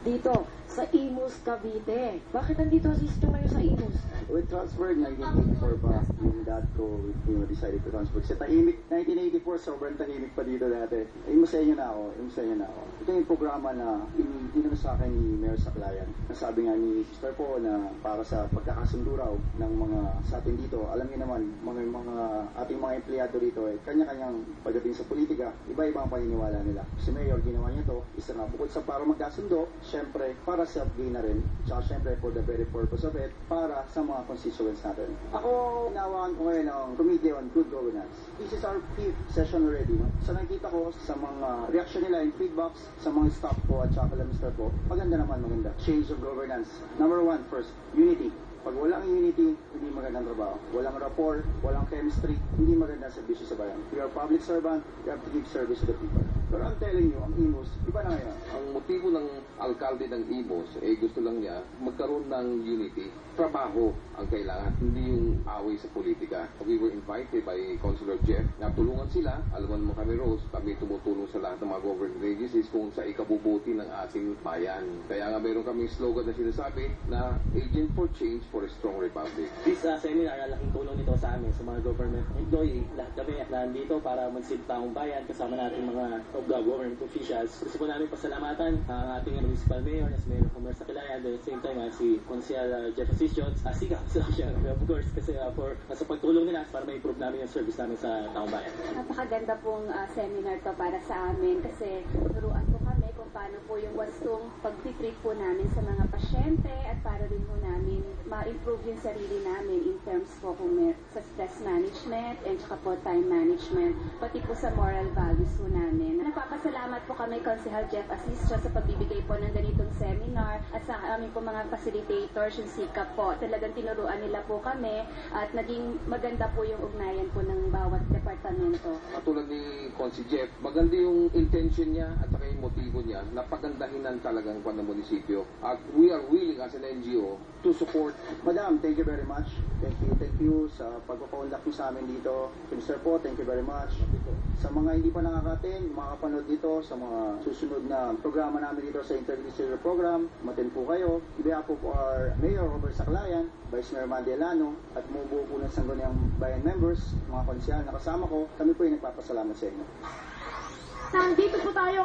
dito sa Imus, Cavite. Bakit nandito assist nyo ngayon sa Imus? We transferred 1984 pa. Yung dad ko, decided to transfer. Kasi tahimik, 1984, sobrang tahimik pa dito dati. Imusay nyo na ako. Ito yung programa na inano sa akin ni Mayor Saclayan. Nasabi nga ni Sister po na para sa pagkakasundo raw ng mga sa atin dito, alam niyo naman, mga ating mga empleyado rito, kanya-kanyang pagdating sa politika, iba-iba ang paniniwala nila. Si Mayor, ginawa niya to, isa nga bukod sa para magkasundo, syempre, para self-gain na rin, tsaka syempre, for the very purpose of it, para sa mga constituents natin. Ako, inawakan ko ngayon ng Committee on Good Governance. This is our 5th session already. No? So nakikita ko sa mga reaction nila in feedbacks, sa mga staff ko at saka Mr. ko, maganda. Change of governance. Number 1, first, unity. Pag walang unity, hindi magandang trabaho. Walang rapport, walang chemistry, hindi magandang servisyo sa bayan. You are a public servant, you have to give service to the people. Pero I'm telling you, ang Imus, iba na ngayon. Ang motibo ng alkalde ng Imus, gusto lang niya magkaroon ng unity. Trabaho ang kailangan, hindi yung away sa politika. We were invited by Councilor Jeff na tulungan sila. Alam mo kami, Rose, kami tumutulong sa lahat ng mga government agencies kung sa ikabubuti ng ating bayan. Kaya nga meron kaming slogan na sinasabi na Agent for Change for a Strong Republic. This seminar, laking tulong nito sa amin, sa mga government employee. Lahat kami nandito para magsilbi taong bayan kasama natin mga government officials. Gusto po namin pasalamatan ang ating municipal mayor, as Mayor Homer Saclayan, at the same time si Councilor Jeff Asitions, of course, kasi sa pagtulong nila para ma-improve namin yung service namin sa taong bayan. Napakaganda pong seminar to para sa amin kasi turuan po kami kung paano po yung wastong pag-treat po namin sa mga pasyente at para rin po namin ma-improve yung sarili namin in terms po kung sa stress management and saka po time management, pati po sa moral values po namin. Nagpapasalamat po kami Councilor Jeff Asisio sa pagbibigay po ng ganitong seminar at sa aming po mga facilitators, yung SICAP po. Talagang tinuruan nila po kami at naging maganda po yung ugnayan po ng bawat departamento. Katulad ni Consi Jeff, maganda yung intention niya at saka yung motibo niya na pagandahinan talagang ng munisipyo. At we are willing as an NGO to support. Madam, thank you very much. Thank you sa pagpapaunlak niyo sa amin dito. Mr. po, thank you very much. Sa mga hindi pa nakakatin, makapanood dito sa mga susunod na programa namin dito sa Interministerial Program, matin po kayo. On behalf of our Mayor Homer Saclayan, Vice Mayor Mandy Alano, at bumubuo po ng Sangguniang Bayan members, mga konsyal na kasama ko, kami po ay nagpapasalamat sa inyo. Nandito po tayo